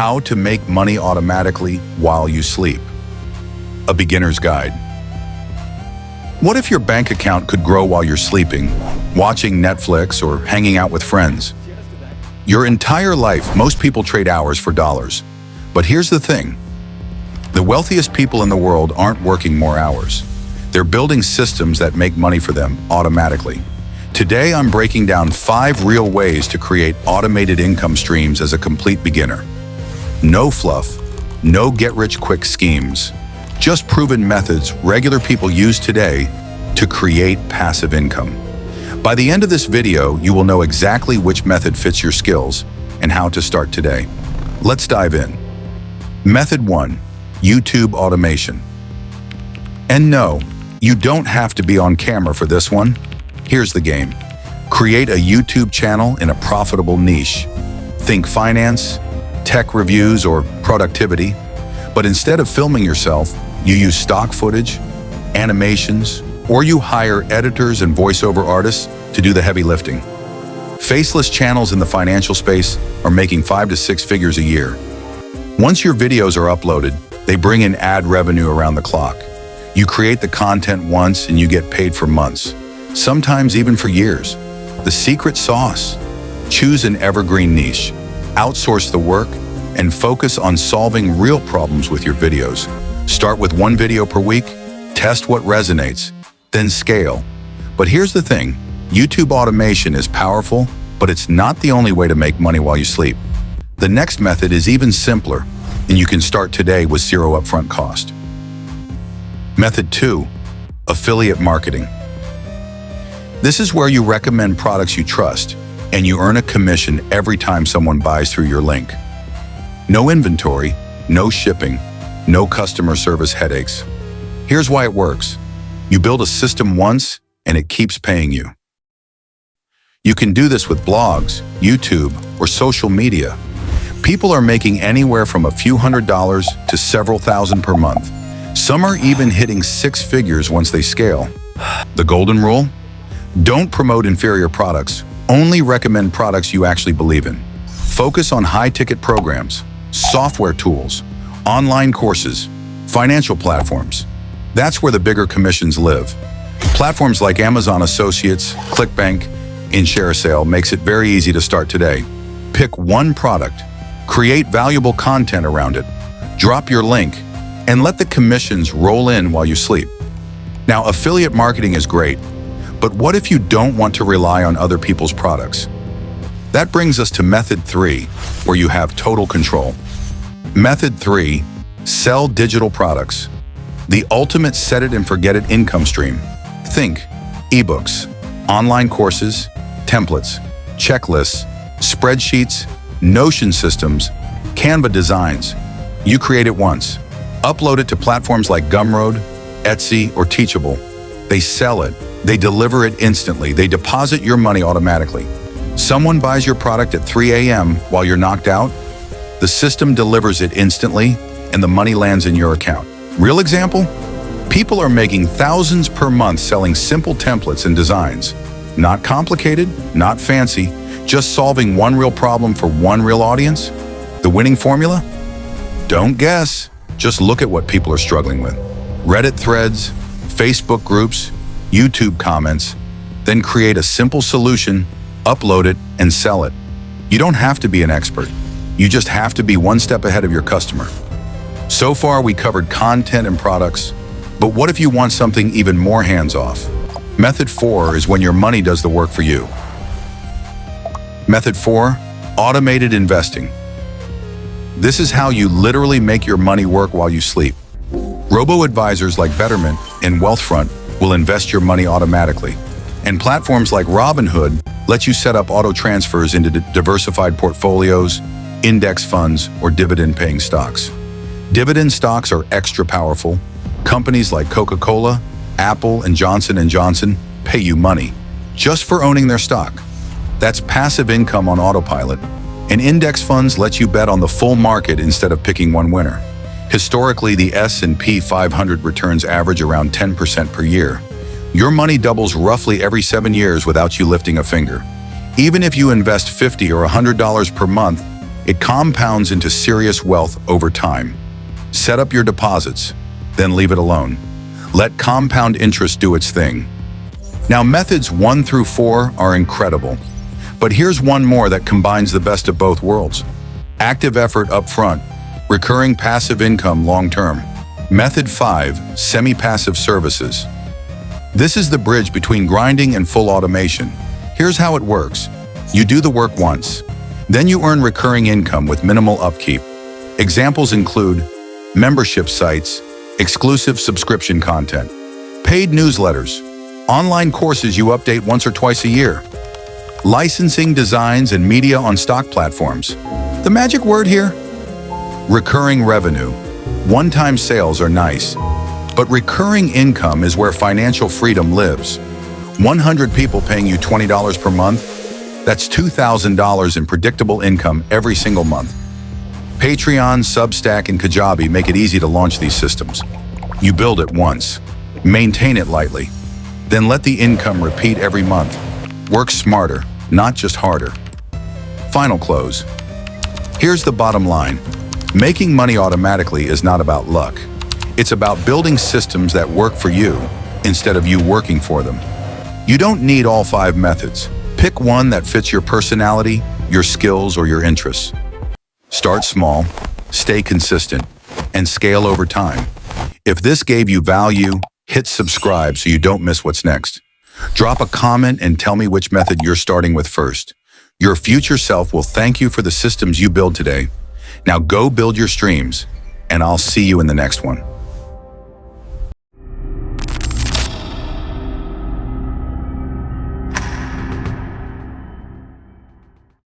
How to make money automatically while you sleep. A beginner's guide. What if your bank account could grow while you're sleeping, watching Netflix or hanging out with friends? Your entire life, most people trade hours for dollars. But here's the thing. The wealthiest people in the world aren't working more hours. They're building systems that make money for them automatically. Today, I'm breaking down 5 real ways to create automated income streams as a complete beginner. No fluff, no get-rich-quick schemes, just proven methods regular people use today to create passive income. By the end of this video, you will know exactly which method fits your skills and how to start today. Let's dive in. Method 1, YouTube automation. And no, you don't have to be on camera for this one. Here's the game. Create a YouTube channel in a profitable niche. Think finance, tech reviews, or productivity. But instead of filming yourself, you use stock footage, animations, or you hire editors and voiceover artists to do the heavy lifting. Faceless channels in the financial space are making 5 to 6 figures a year. Once your videos are uploaded, they bring in ad revenue around the clock. You create the content once and you get paid for months, sometimes even for years. The secret sauce: choose an evergreen niche, outsource the work, and focus on solving real problems with your videos. Start with 1 video per week, test what resonates, then scale. But here's the thing, YouTube automation is powerful, but it's not the only way to make money while you sleep. The next method is even simpler, and you can start today with 0 upfront cost. Method 2, affiliate marketing. This is where you recommend products you trust, and you earn a commission every time someone buys through your link. No inventory, no shipping, no customer service headaches. Here's why it works. You build a system once, and it keeps paying you. You can do this with blogs, YouTube, or social media. People are making anywhere from a few $100s to several thousand per month. Some are even hitting 6 figures once they scale. The golden rule? Don't promote inferior products. Only recommend products you actually believe in. Focus on high-ticket programs, software tools, online courses, financial platforms. That's where the bigger commissions live. Platforms like Amazon Associates, ClickBank, InShareSale makes it very easy to start today. Pick one product, create valuable content around it, drop your link, and let the commissions roll in while you sleep. Now, affiliate marketing is great, but what if you don't want to rely on other people's products? That brings us to method 3, where you have total control. Method 3, sell digital products. The ultimate set-it-and-forget-it income stream. Think ebooks, online courses, templates, checklists, spreadsheets, Notion systems, Canva designs. You create it once. Upload it to platforms like Gumroad, Etsy, or Teachable. They sell it. They deliver it instantly. They deposit your money automatically. Someone buys your product at 3 a.m. while you're knocked out. The system delivers it instantly, and the money lands in your account. Real example? People are making thousands per month selling simple templates and designs. Not complicated, not fancy, just solving one real problem for one real audience. The winning formula? Don't guess. Just look at what people are struggling with. Reddit threads, Facebook groups, YouTube comments, then create a simple solution, upload it, and sell it. You don't have to be an expert. You just have to be one step ahead of your customer. So far, we covered content and products, but what if you want something even more hands-off? Method 4 is when your money does the work for you. Method 4, automated investing. This is how you literally make your money work while you sleep. Robo-advisors like Betterment and Wealthfront will invest your money automatically. And platforms like Robinhood let you set up auto transfers into diversified portfolios, index funds, or dividend-paying stocks. Dividend stocks are extra powerful. Companies like Coca-Cola, Apple, and Johnson & Johnson pay you money just for owning their stock. That's passive income on autopilot. And index funds let you bet on the full market instead of picking one winner. Historically, the S&P 500 returns average around 10% per year. Your money doubles roughly every 7 years without you lifting a finger. Even if you invest $50 or $100 per month, It compounds into serious wealth over time. Set up your deposits, then leave it alone. Let compound interest do its thing. Now, methods 1 through 4 are incredible. But here's one more that combines the best of both worlds. Active effort up front, recurring passive income long-term. Method 5, semi-passive services. This is the bridge between grinding and full automation. Here's how it works. You do the work once. Then you earn recurring income with minimal upkeep. Examples include membership sites, exclusive subscription content, paid newsletters, online courses you update once or twice a year, licensing designs and media on stock platforms. The magic word here? Recurring revenue. One-time sales are nice, but recurring income is where financial freedom lives. 100 people paying you $20 per month? That's $2,000 in predictable income every single month. Patreon, Substack, and Kajabi make it easy to launch these systems. You build it once, maintain it lightly, then let the income repeat every month. Work smarter, not just harder. Final close. Here's the bottom line. Making money automatically is not about luck. It's about building systems that work for you instead of you working for them. You don't need all 5 methods. Pick one that fits your personality, your skills, or your interests. Start small, stay consistent, and scale over time. If this gave you value, hit subscribe so you don't miss what's next. Drop a comment and tell me which method you're starting with first. Your future self will thank you for the systems you build today. Now go build your streams, and I'll see you in the next one.